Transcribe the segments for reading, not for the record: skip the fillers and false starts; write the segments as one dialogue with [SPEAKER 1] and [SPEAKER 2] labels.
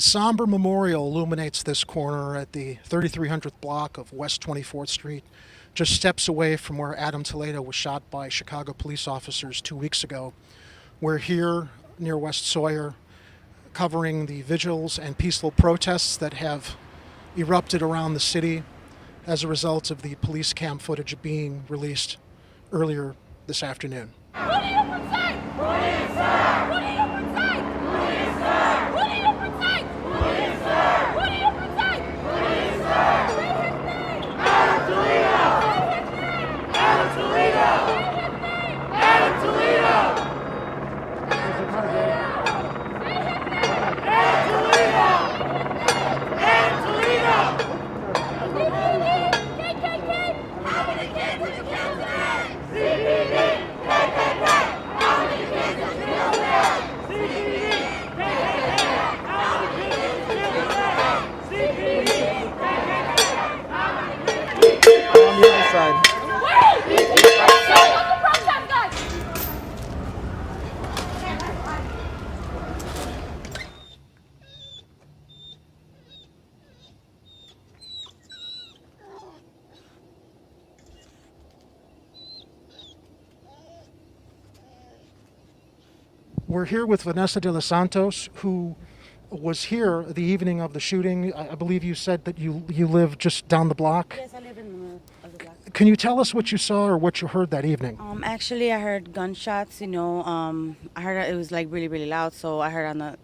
[SPEAKER 1] A somber memorial illuminates this corner at the 3300th block of West 24th Street, just steps away from where Adam Toledo was shot by Chicago police officers 2 weeks ago. We're here near West Sawyer, covering the vigils and peaceful protests that have erupted around the city as a result of the police cam footage being released earlier this afternoon.
[SPEAKER 2] Who do you protect? Police, sir! Who do you protect? Police, sir! Who do you protect? Police, sir! Who do you protect? Police, sir! Adam Toledo! Adam Toledo! Adam Toledo! Adam Toledo! Adam Toledo! KKK! How many kids did you kill today? CPD! KKK! How many kids did you kill today? CPD! KKK! How many kids did you kill today? CPD! KKK! How many kids did you kill today?
[SPEAKER 3] On the other side.
[SPEAKER 2] Wait! Show us the protest, guys!
[SPEAKER 1] We're here with Vanessa de los Santos, who was here the evening of the shooting. I believe you said that you live just down the block.
[SPEAKER 4] Yes, I live in the middle of the block.
[SPEAKER 1] Can you tell us what you saw or what you heard that evening?
[SPEAKER 4] Actually, I heard gunshots. I heard it was like really, really loud. So I heard on the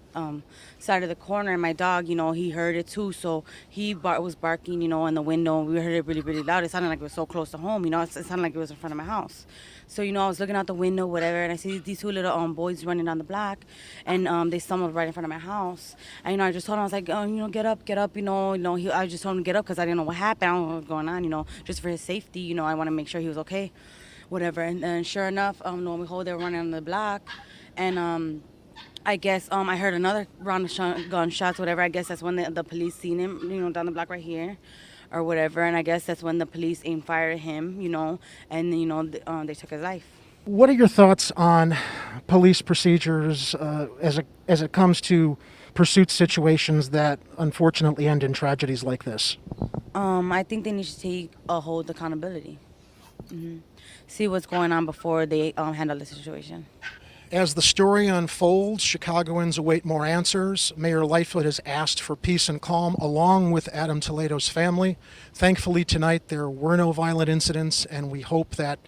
[SPEAKER 4] side of the corner, and my dog, he heard it too. So he was barking, in the window. We heard it really, really loud. It sounded like it was so close to home. It sounded like it was in front of my house. So I was looking out the window, whatever, and I see these two little boys running down the block, and they stumbled right in front of my house. And I just told him, I was like, get up. I just told him to get up because I didn't know what happened. I don't know what was going on. Just for his safety. I want to make sure he was okay, whatever. And then sure enough, lo and behold, they were running on the block, and I guess I heard another round of gunshots, whatever. I guess that's when the police seen him, down the block right here, or whatever. And I guess that's when the police aimed fire at him, and they took his life.
[SPEAKER 1] What are your thoughts on police procedures as it comes to pursuit situations that unfortunately end in tragedies like this?
[SPEAKER 4] I think they need to take a hold accountability. See what's going on before they handle the situation.
[SPEAKER 1] As the story unfolds, Chicagoans await more answers. Mayor Lightfoot has asked for peace and calm along with Adam Toledo's family. Thankfully, tonight there were no violent incidents, and we hope that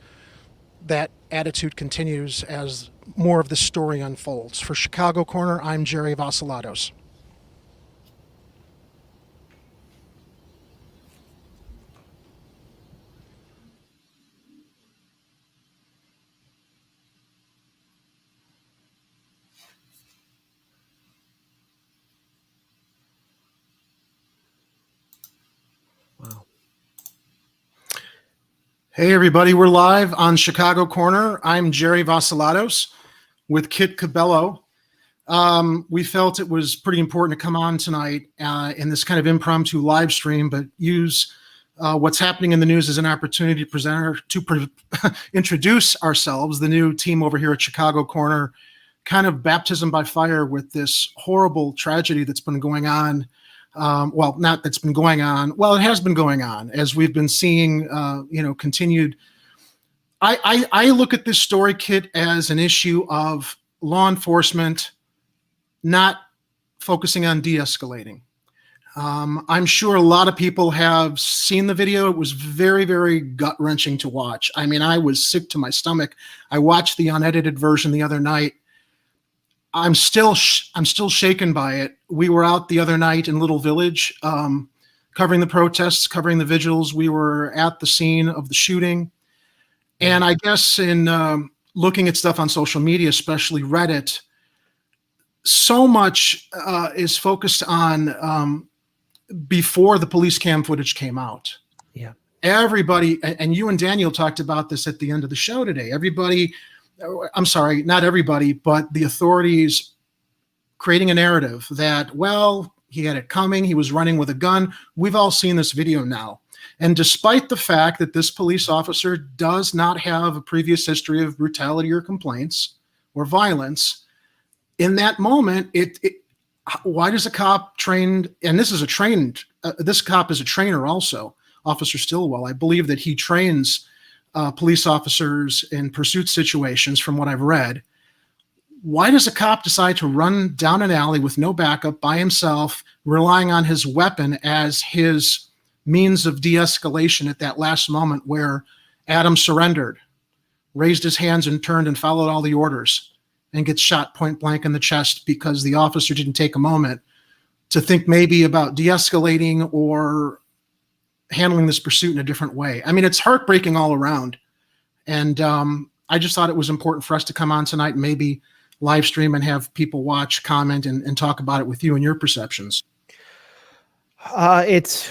[SPEAKER 1] that attitude continues as more of the story unfolds. For Chicago Corner, I'm Jerry Vasilatos.
[SPEAKER 3] Wow.
[SPEAKER 1] Hey everybody, we're live on Chicago Corner. I'm Jerry Vasilatos with Kit Cabello. We felt it was pretty important to come on tonight in this kind of impromptu live stream, but use what's happening in the news as an opportunity to introduce ourselves, the new team over here at Chicago Corner, kind of baptism by fire with this horrible tragedy that's been going on. Not that's been going on. Well, it has been going on as we've been seeing, continued. I look at this story, Kit, as an issue of law enforcement not focusing on de-escalating. I'm sure a lot of people have seen the video. It was very, very gut-wrenching to watch. I mean, I was sick to my stomach. I watched the unedited version the other night. I'm still shaken by it. We were out the other night in Little Village, covering the protests, covering the vigils. We were at the scene of the shooting. And I guess in looking at stuff on social media, especially Reddit, so much is focused on before the police cam footage came out.
[SPEAKER 3] Yeah.
[SPEAKER 1] Everybody, and you and Daniel talked about this at the end of the show today. I'm sorry, not everybody, but the authorities creating a narrative that, well, he had it coming, he was running with a gun. We've all seen this video now. And despite the fact that this police officer does not have a previous history of brutality or complaints or violence, in that moment, why does a cop trained, and this is a trained, this cop is a trainer also, Officer Stillwell. I believe that he trains police officers in pursuit situations from what I've read. Why does a cop decide to run down an alley with no backup by himself, relying on his weapon as his means of de-escalation at that last moment where Adam surrendered, raised his hands and turned and followed all the orders, and gets shot point blank in the chest because the officer didn't take a moment to think maybe about de-escalating or handling this pursuit in a different way? I mean, it's heartbreaking all around. And I just thought it was important for us to come on tonight and maybe live stream and have people watch, comment, and talk about it with you and your perceptions.
[SPEAKER 3] It's,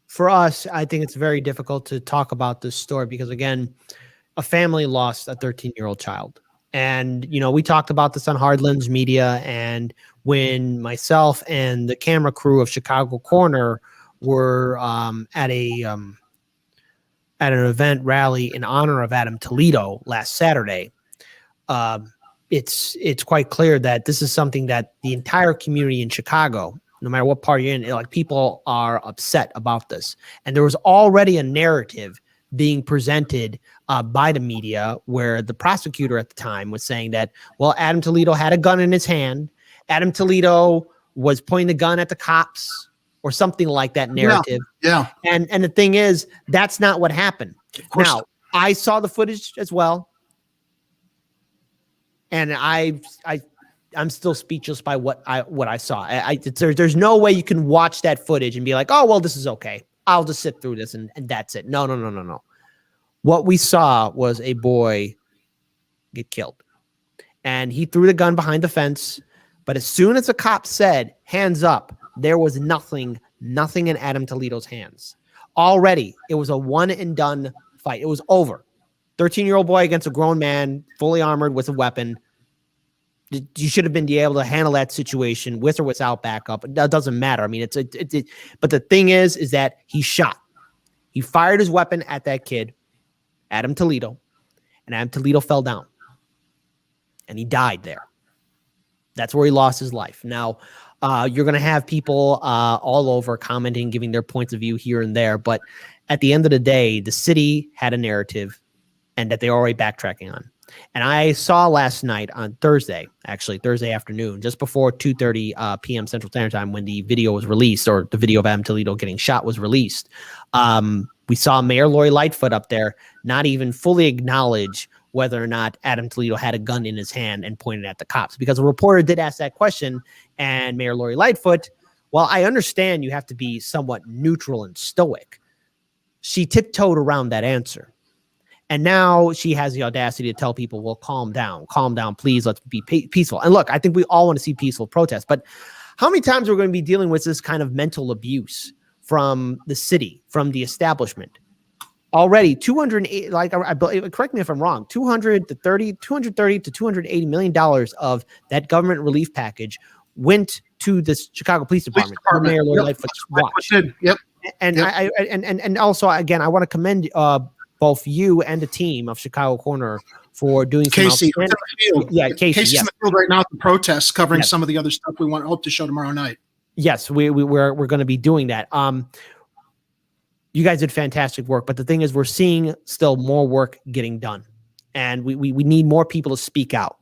[SPEAKER 3] for us, I think it's very difficult to talk about this story because, again, a family lost a 13-year-old child. And, you know, we talked about this on Hard Lens Media, and when myself and the camera crew of Chicago Corner were at an event rally in honor of Adam Toledo last Saturday, it's quite clear that this is something that the entire community in Chicago, no matter what part you're in, like, people are upset about this. And there was already a narrative being presented by the media where the prosecutor at the time was saying that, well, Adam Toledo had a gun in his hand. Adam Toledo was pointing the gun at the cops or something like that narrative.
[SPEAKER 1] Yeah.
[SPEAKER 3] And the thing is, that's not what happened. Now, I saw the footage as well. And I'm still speechless by what I saw. There's no way you can watch that footage and be like, oh, well, this is okay. I'll just sit through this and that's it. No. What we saw was a boy get killed. And he threw the gun behind the fence. But as soon as the cop said, hands up, there was nothing in Adam Toledo's hands. Already, it was a one and done fight. It was over. 13-year-old boy against a grown man, fully armored with a weapon. You should have been able to handle that situation with or without backup. That doesn't matter. I mean, but the thing is that he shot. He fired his weapon at that kid, Adam Toledo, and Adam Toledo fell down. And he died there. That's where he lost his life. Now, you're going to have people all over commenting, giving their points of view here and there. But at the end of the day, the city had a narrative and that they're already backtracking on. And I saw last night on Thursday afternoon, just before 2:30 p.m. Central Standard Time, when the video was released, or the video of Adam Toledo getting shot was released. We saw Mayor Lori Lightfoot up there not even fully acknowledge whether or not Adam Toledo had a gun in his hand and pointed at the cops, because a reporter did ask that question, and Mayor Lori Lightfoot, well, I understand you have to be somewhat neutral and stoic. She tiptoed around that answer. And now she has the audacity to tell people, well, calm down, please, let's be peaceful. And look, I think we all want to see peaceful protests, but how many times are we going to be dealing with this kind of mental abuse from the city, from the establishment? Already 208, like, I believe, correct me if I'm wrong, 230 to $280 million of that government relief package went to the Chicago Police Department. Mayor Lori Lightfoot's watch.
[SPEAKER 1] Yep.
[SPEAKER 3] And
[SPEAKER 1] Yep.
[SPEAKER 3] And also, again, I want to commend both you and the team of Chicago Corner for doing some
[SPEAKER 1] Casey.
[SPEAKER 3] Yeah, Casey.
[SPEAKER 1] Casey's
[SPEAKER 3] Yes.
[SPEAKER 1] in the field right now at the protests, covering
[SPEAKER 3] Yes.
[SPEAKER 1] some of the other stuff we hope to show tomorrow night.
[SPEAKER 3] Yes, we're going to be doing that. You guys did fantastic work, but the thing is, we're seeing still more work getting done, and we need more people to speak out.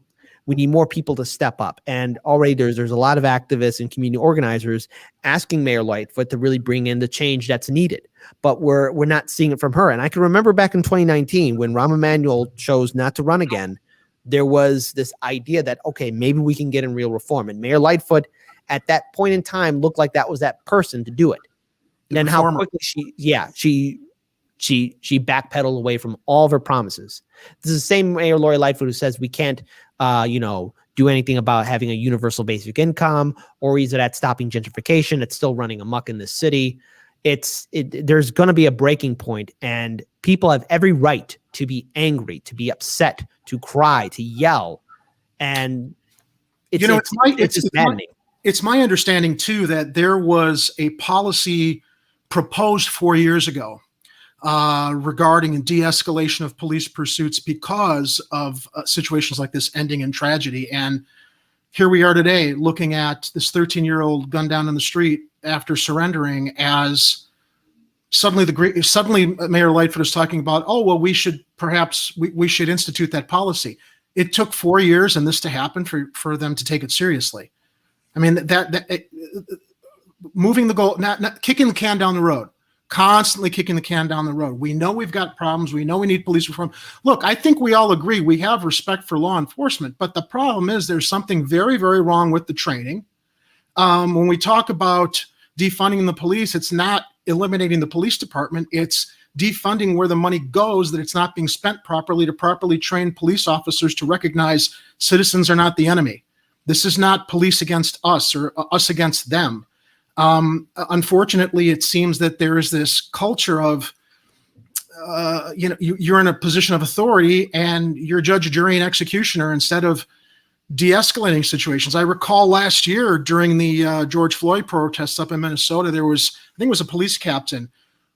[SPEAKER 3] We need more people to step up. And already there's a lot of activists and community organizers asking Mayor Lightfoot to really bring in the change that's needed. But we're not seeing it from her. And I can remember back in 2019 when Rahm Emanuel chose not to run again, there was this idea that, okay, maybe we can get in real reform. And Mayor Lightfoot at that point in time looked like that was that person to do it. And then how quickly she backpedaled away from all of her promises. This is the same Mayor Lori Lightfoot who says we can't, do anything about having a universal basic income, or is it at stopping gentrification? It's still running amok in this city. There's going to be a breaking point, and people have every right to be angry, to be upset, to cry, to yell. And it's maddening.
[SPEAKER 1] It's my understanding too that there was a policy proposed 4 years ago regarding de-escalation of police pursuits because of situations like this ending in tragedy. And here we are today looking at this 13-year-old gunned down in the street after surrendering as suddenly Mayor Lightfoot is talking about, oh, well, we should institute that policy. It took 4 years and this to happen for them to take it seriously. I mean, moving the goal, not kicking the can down the road, constantly kicking the can down the road. We know we've got problems. We know we need police reform. Look, I think we all agree we have respect for law enforcement, but the problem is there's something very, very wrong with the training. When we talk about defunding the police, it's not eliminating the police department. It's defunding where the money goes, that it's not being spent properly to properly train police officers to recognize citizens are not the enemy. This is not police against us or us against them. Unfortunately, it seems that there is this culture of, you're in a position of authority and you're judge, jury, and executioner instead of de-escalating situations. I recall last year during the George Floyd protests up in Minnesota, there was, I think it was a police captain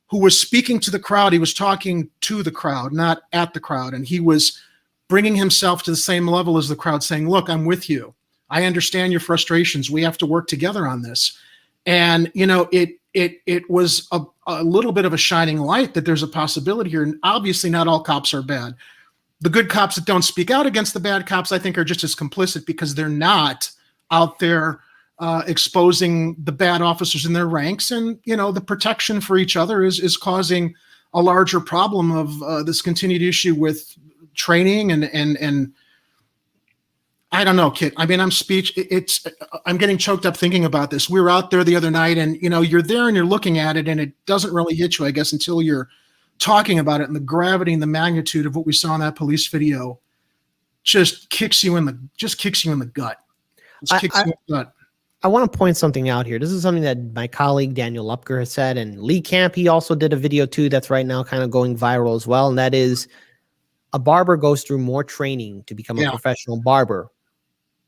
[SPEAKER 1] who was speaking to the crowd. He was talking to the crowd, not at the crowd. And he was bringing himself to the same level as the crowd, saying, look, I'm with you. I understand your frustrations. We have to work together on this. And, it was a little bit of a shining light that there's a possibility here. And obviously not all cops are bad. The good cops that don't speak out against the bad cops, I think, are just as complicit because they're not out there exposing the bad officers in their ranks. And, the protection for each other is causing a larger problem of this continued issue with training and I don't know, Kit. I mean, I'm getting choked up thinking about this. We were out there the other night and, you're there and you're looking at it and it doesn't really hit you, I guess, until you're talking about it, and the gravity and the magnitude of what we saw in that police video just kicks you in the gut.
[SPEAKER 3] I want to point something out here. This is something that my colleague Daniel Lupker has said, and Lee Camp, he also did a video too that's right now kind of going viral as well, and that is a barber goes through more training to become a professional barber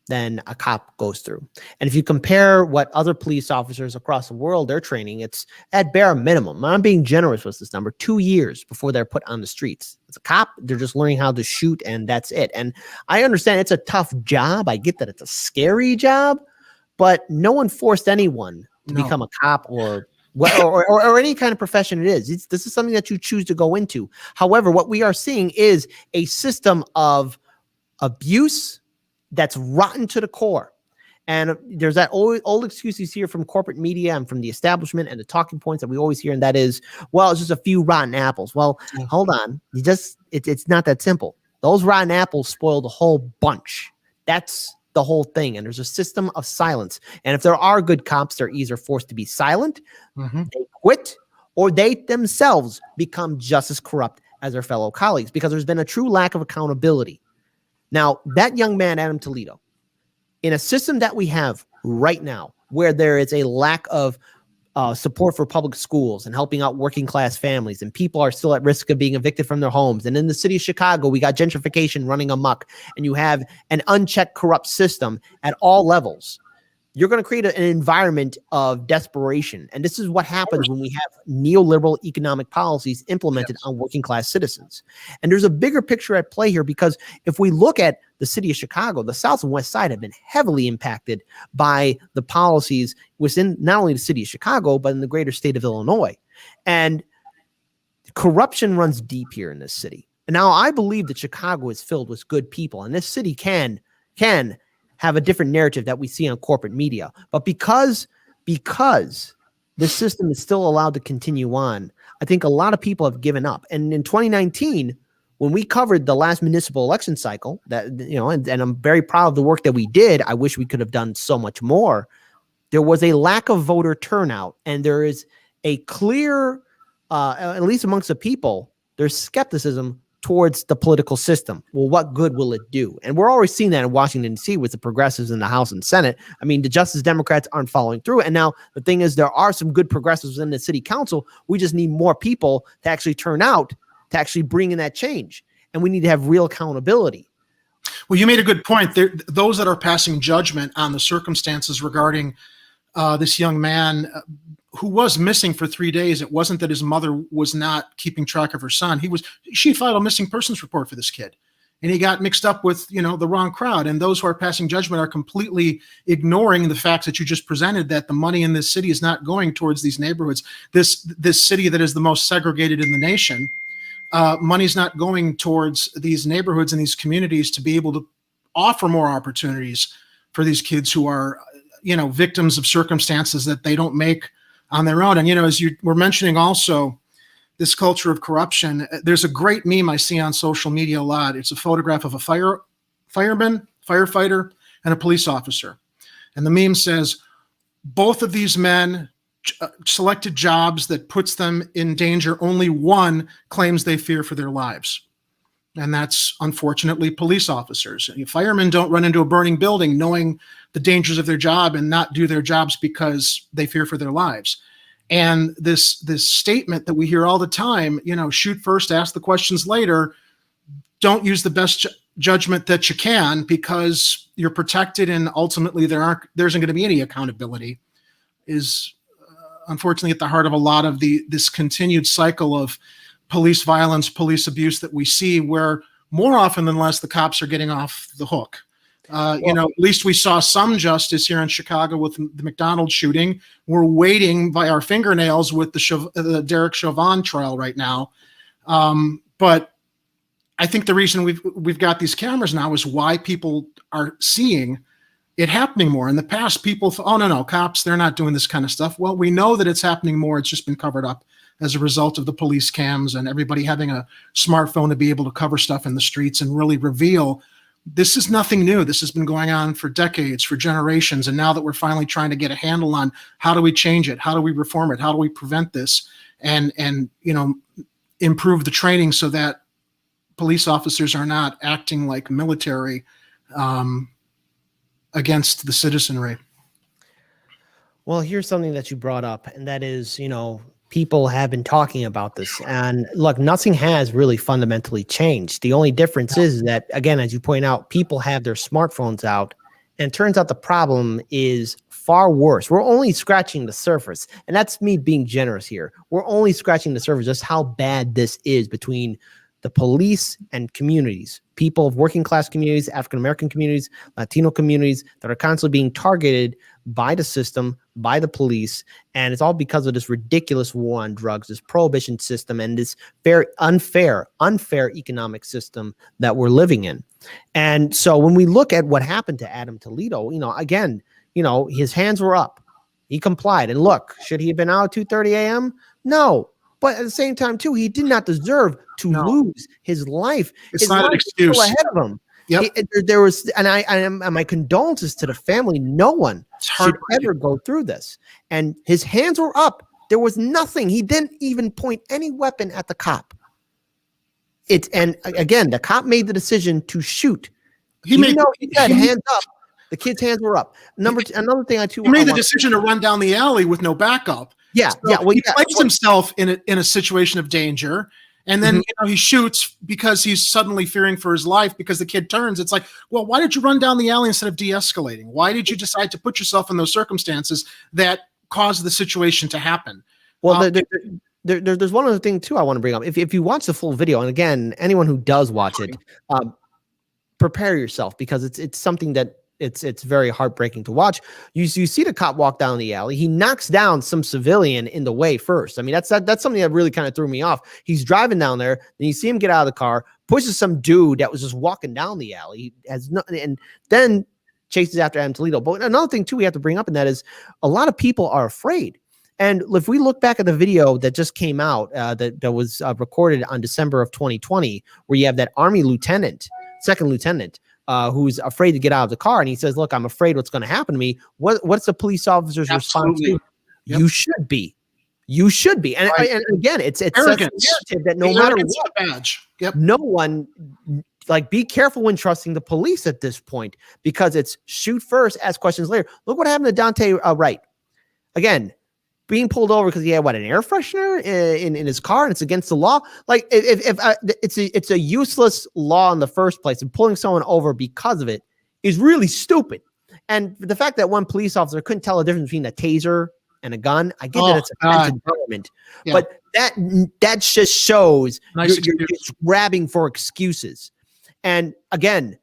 [SPEAKER 3] than a cop goes through. And if you compare what other police officers across the world, they're training, it's at bare minimum. I'm being generous with this number, 2 years before they're put on the streets. As a cop, they're just learning how to shoot and that's it. And I understand it's a tough job. I get that it's a scary job, but no one forced anyone to become a cop or any kind of profession it is. This is something that you choose to go into. However, what we are seeing is a system of abuse that's rotten to the core. And there's that old excuse you hear from corporate media and from the establishment and the talking points that we always hear, and that is, well, it's just a few rotten apples. Well, hold on. It's not that simple. Those rotten apples spoil the whole bunch. That's the whole thing. And there's a system of silence. And if there are good cops, they're either forced to be silent, they quit, or they themselves become just as corrupt as their fellow colleagues because there's been a true lack of accountability. Now, that young man, Adam Toledo, in a system that we have right now, where there is a lack of support for public schools and helping out working class families, and people are still at risk of being evicted from their homes. And in the city of Chicago, we got gentrification running amok, and you have an unchecked corrupt system at all levels. You're going to create an environment of desperation. And this is what happens when we have neoliberal economic policies implemented on working class citizens. And there's a bigger picture at play here, because if we look at the city of Chicago, the South and West Side have been heavily impacted by the policies within not only the city of Chicago, but in the greater state of Illinois. And corruption runs deep here in this city. And now I believe that Chicago is filled with good people, and this city can have a different narrative that we see on corporate media. But because the system is still allowed to continue on, I think a lot of people have given up. And in 2019, when we covered the last municipal election cycle, and I'm very proud of the work that we did, I wish we could have done so much more. There was a lack of voter turnout, and there is a clear, at least amongst the people, there's skepticism towards the political system. Well, what good will it do? And we're already seeing that in Washington, D.C. with the progressives in the House and Senate. I mean, the Justice Democrats aren't following through. And now the thing is, there are some good progressives in the city council. We just need more people to actually turn out to actually bring in that change. And we need to have real accountability.
[SPEAKER 1] Well, you made a good point. Those that are passing judgment on the circumstances regarding this young man who was missing for 3 days. It wasn't that his mother was not keeping track of her son. She filed a missing persons report for this kid. and he got mixed up with, the wrong crowd. And those who are passing judgment are completely ignoring the facts that you just presented, that the money in this city is not going towards these neighborhoods. This city that is the most segregated in the nation, money's not going towards these neighborhoods and these communities to be able to offer more opportunities for these kids who are, victims of circumstances that they don't make on their own. And, as you were mentioning also, this culture of corruption, there's a great meme I see on social media a lot. It's a photograph of a fireman, firefighter, and a police officer. And the meme says, both of these men selected jobs that puts them in danger. Only one claims they fear for their lives. And that's unfortunately police officers. Firemen don't run into a burning building knowing the dangers of their job and not do their jobs because they fear for their lives. And this statement that we hear all the time, shoot first, ask the questions later, don't use the best judgment that you can because you're protected and ultimately there isn't going to be any accountability, is unfortunately at the heart of a lot of this continued cycle of police violence, police abuse that we see, where more often than less the cops are getting off the hook. At least we saw some justice here in Chicago with the McDonald's shooting. We're waiting by our fingernails with the Derek Chauvin trial right now. But I think the reason we've got these cameras now is why people are seeing it happening more. In the past, people thought, oh, no, cops, they're not doing this kind of stuff. Well, we know that it's happening more. It's just been covered up as a result of the police cams and everybody having a smartphone to be able to cover stuff in the streets and really reveal. This is nothing new. This has been going on for decades, for generations. And now that we're finally trying to get a handle on how do we change it? How do we reform it? How do we prevent this? And improve the training so that police officers are not acting like military against the citizenry.
[SPEAKER 3] Well, here's something that you brought up, and that is, people have been talking about this, and look, nothing has really fundamentally changed. The only difference is that, again, as you point out, people have their smartphones out, and it turns out the problem is far worse. We're only scratching the surface, and that's me being generous here. We're only scratching the surface, just how bad this is between the police and communities, people of working class communities, African-American communities, Latino communities that are constantly being targeted by the system, by the police. And it's all because of this ridiculous war on drugs, this prohibition system, and this very unfair economic system that we're living in. And so when we look at what happened to Adam Toledo, again, his hands were up. He complied. And look, should he have been out at 2:30 a.m.? No. But at the same time, too, he did not deserve to lose his life.
[SPEAKER 1] It's not an excuse.
[SPEAKER 3] Still ahead of him. Yep. There was, and my condolences to the family. No one should ever go through this. And his hands were up. There was nothing. He didn't even point any weapon at the cop. And again, the cop made the decision to shoot. He said hands up. The kid's hands were up. Another thing he made
[SPEAKER 1] the decision to run down the alley with no backup.
[SPEAKER 3] Yeah,
[SPEAKER 1] so he placed himself in a situation of danger, and then he shoots because he's suddenly fearing for his life because the kid turns. It's like, well, why did you run down the alley instead of de-escalating? Why did you decide to put yourself in those circumstances that caused the situation to happen?
[SPEAKER 3] Well, there's one other thing too I want to bring up. If you watch the full video, and again, anyone who does watch it, prepare yourself because it's something that. It's very heartbreaking to watch. You see the cop walk down the alley. He knocks down some civilian in the way first. I mean, that's something that really kind of threw me off. He's driving down there, then you see him get out of the car, pushes some dude that was just walking down the alley. He has nothing, and then chases after Adam Toledo. But another thing too we have to bring up, and that is a lot of people are afraid. And if we look back at the video that just came out, that was recorded on December of 2020, where you have that Army lieutenant, second lieutenant, who's afraid to get out of the car, and he says, "Look, I'm afraid what's going to happen to me." What's the police officer's response? Yep. You should be. You should be. And, and again, it's sets a narrative that no matter what,
[SPEAKER 1] badge. Yep.
[SPEAKER 3] No one, be careful when trusting the police at this point, because it's shoot first, ask questions later. Look what happened to Dante Wright. Again, being pulled over because he had an air freshener in his car, and it's against the law. Like if it's a useless law in the first place, and pulling someone over because of it is really stupid. And the fact that one police officer couldn't tell the difference between a taser and a gun, I get that it's a defensive government, but that just shows you're grabbing for excuses. And again,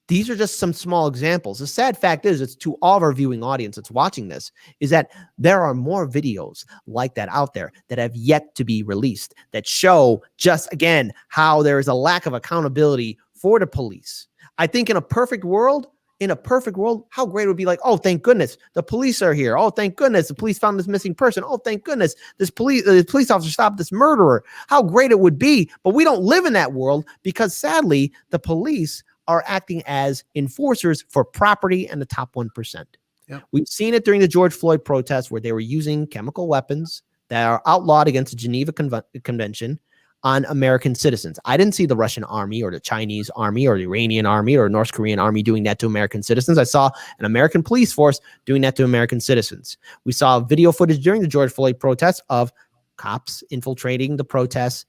[SPEAKER 3] these are just some small examples. The sad fact is, it's to all of our viewing audience that's watching this, is that there are more videos like that out there that have yet to be released that show just, again, how there is a lack of accountability for the police. I think in a perfect world, how great it would be like, oh, thank goodness the police are here. Oh, thank goodness the police found this missing person. Oh, thank goodness the police officer stopped this murderer. How great it would be. But we don't live in that world because sadly, the police are acting as enforcers for property and the top 1%.
[SPEAKER 1] Yep.
[SPEAKER 3] We've seen it during the George Floyd protests where they were using chemical weapons that are outlawed against the Geneva Convention on American citizens. I didn't see the Russian army or the Chinese army or the Iranian army or North Korean army doing that to American citizens. I saw an American police force doing that to American citizens. We saw video footage during the George Floyd protests of cops infiltrating the protests,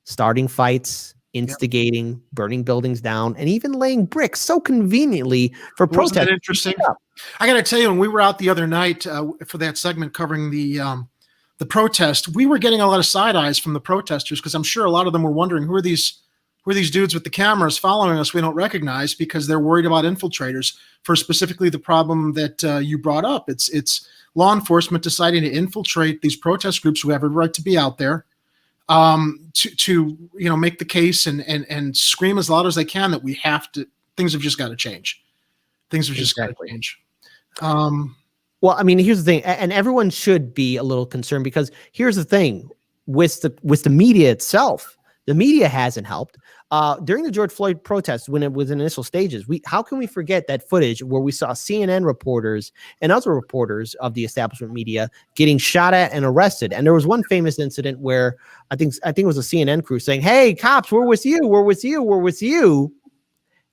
[SPEAKER 3] starting fights, instigating, burning buildings down, and even laying bricks so conveniently for
[SPEAKER 1] Wasn't
[SPEAKER 3] protest.
[SPEAKER 1] that interesting? I got to tell you, when we were out the other night for that segment covering the protest, we were getting a lot of side eyes from the protesters because I'm sure a lot of them were wondering who are these dudes with the cameras following us we don't recognize, because they're worried about infiltrators for specifically the problem that you brought up. It's law enforcement deciding to infiltrate these protest groups who have a right to be out there. To make the case and scream as loud as they can that we have to, things have just got to change. Things have just got to change.
[SPEAKER 3] Well, I mean, here's the thing, and everyone should be a little concerned because here's the thing with the media itself. The media hasn't helped. During the George Floyd protests, when it was in initial stages, how can we forget that footage where we saw CNN reporters and other reporters of the establishment media getting shot at and arrested? And there was one famous incident where I think it was a CNN crew saying, "Hey, cops, we're with you, we're with you, we're with you."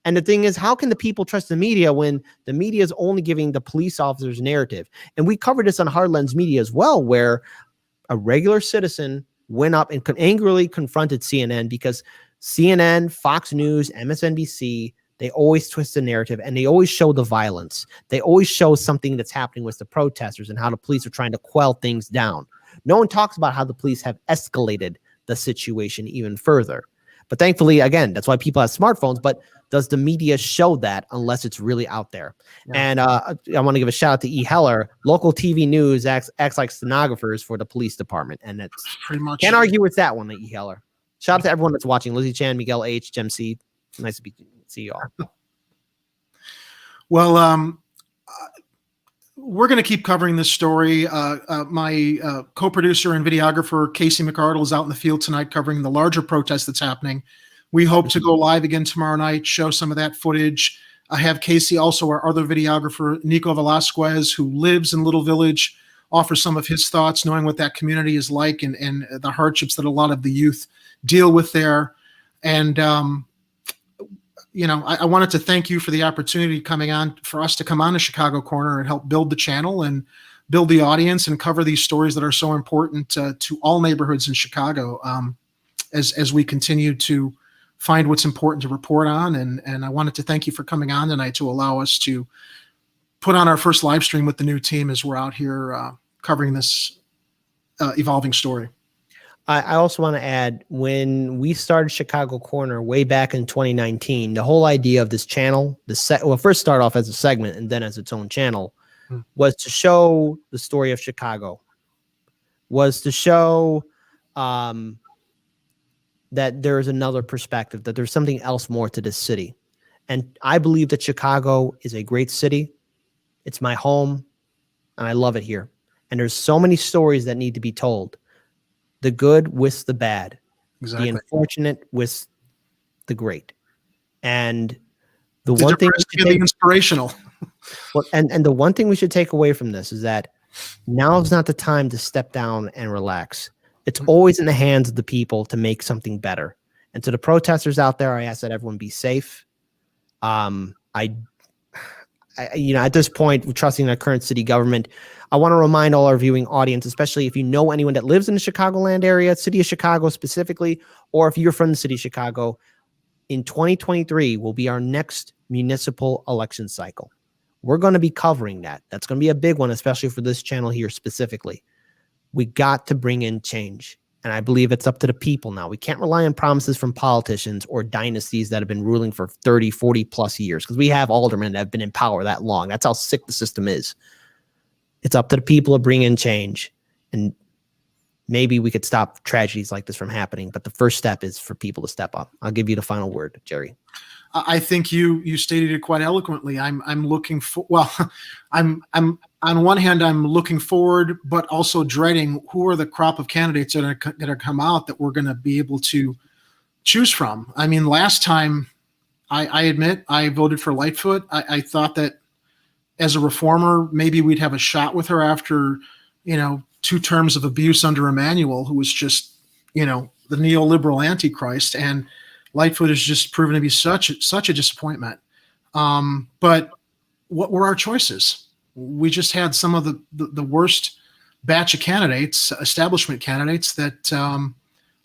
[SPEAKER 3] And the thing is, how can the people trust the media when the media is only giving the police officer's narrative? And we covered this on Hard Lens Media as well, where a regular citizen went up and angrily confronted CNN because CNN, Fox News, MSNBC, they always twist the narrative and they always show the violence. They always show something that's happening with the protesters and how the police are trying to quell things down. No one talks about how the police have escalated the situation even further. But thankfully, again, that's why people have smartphones. But does the media show that unless it's really out there? Yeah. And I want to give a shout out to E. Heller. Local TV news acts like stenographers for the police department. And that's
[SPEAKER 1] pretty much
[SPEAKER 3] can't argue with that one, E. Heller. Shout out to everyone that's watching. Lizzie Chan, Miguel H, Gem C. Nice to see you all.
[SPEAKER 1] Well, we're going to keep covering this story. My co-producer and videographer, Casey McArdle, is out in the field tonight covering the larger protest that's happening. We hope to go live again tomorrow night, show some of that footage. I have Casey, also our other videographer, Nico Velasquez, who lives in Little Village, offer some of his thoughts, knowing what that community is like and the hardships that a lot of the youth deal with there. And, I wanted to thank you for the opportunity for us to come on to Chicago Corner and help build the channel and build the audience and cover these stories that are so important to all neighborhoods in Chicago as we continue to find what's important to report on. And I wanted to thank you for coming on tonight to allow us to put on our first live stream with the new team as we're out here covering this evolving story.
[SPEAKER 3] I also want to add, when we started Chicago Corner way back in 2019, the whole idea of this channel, first start off as a segment and then as its own channel, was to show the story of Chicago, was to show that there's another perspective, that there's something else more to this city. And I believe that Chicago is a great city. It's my home, and I love it here. And there's so many stories that need to be told. The good with the bad, exactly. The unfortunate with the great, and the one thing
[SPEAKER 1] the inspirational.
[SPEAKER 3] Well, and the one thing we should take away from this is that now is not the time to step down and relax. It's always in the hands of the people to make something better. And to the protesters out there, I ask that everyone be safe. At this point, we're trusting our current city government. I want to remind all our viewing audience, especially if you know anyone that lives in the Chicagoland area, city of Chicago specifically, or if you're from the city of Chicago, in 2023 will be our next municipal election cycle. We're going to be covering that. That's going to be a big one, especially for this channel here specifically. We got to bring in change. And I believe it's up to the people now. We can't rely on promises from politicians or dynasties that have been ruling for 30, 40 plus years, because we have aldermen that have been in power that long. That's how sick the system is. It's up to the people to bring in change. And maybe we could stop tragedies like this from happening. But the first step is for people to step up. I'll give you the final word, Jerry.
[SPEAKER 1] I think you stated it quite eloquently. I'm looking for, well, I'm on one hand, I'm looking forward, but also dreading who are the crop of candidates that are going to come out that we're going to be able to choose from. I mean, last time, I admit I voted for Lightfoot. I thought that as a reformer, maybe we'd have a shot with her after, 2 terms of abuse under Emmanuel, who was just, the neoliberal antichrist. And Lightfoot has just proven to be such a disappointment. But what were our choices? We just had some of the worst batch of candidates, establishment candidates, that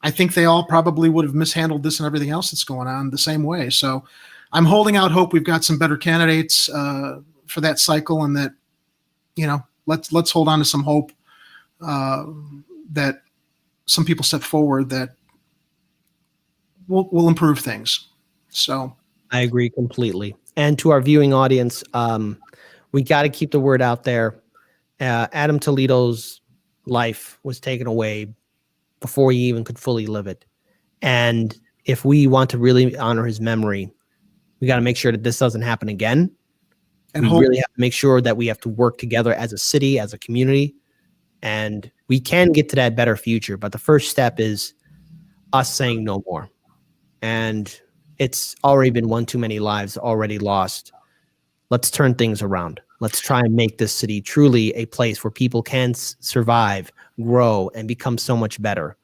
[SPEAKER 1] I think they all probably would have mishandled this and everything else that's going on the same way. So I'm holding out hope we've got some better candidates for that cycle, and that, let's hold on to some hope that some people step forward that will improve things. So
[SPEAKER 3] I agree completely. And to our viewing audience, we got to keep the word out there. Adam Toledo's life was taken away before he even could fully live it. And if we want to really honor his memory, we got to make sure that this doesn't happen again. And we really have to make sure that we have to work together as a city, as a community, and we can get to that better future. But the first step is us saying no more. And it's already been one too many lives already lost. Let's turn things around. Let's try and make this city truly a place where people can survive, grow, and become so much better.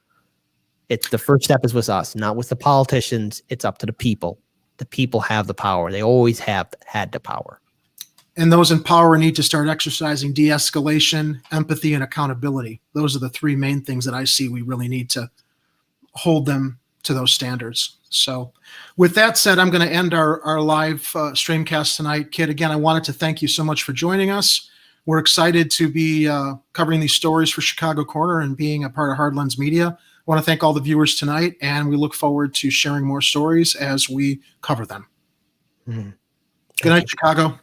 [SPEAKER 3] It's the first step is with us, not with the politicians. It's up to the people. The people have the power. They always have had the power.
[SPEAKER 1] And those in power need to start exercising de-escalation, empathy, and accountability. Those are the 3 main things that I see we really need to hold them to those standards. So with that said, I'm going to end our live streamcast tonight. Kit, again, I wanted to thank you so much for joining us. We're excited to be covering these stories for Chicago Corner and being a part of Hard Lens Media. I want to thank all the viewers tonight, and we look forward to sharing more stories as we cover them. Good night, Chicago.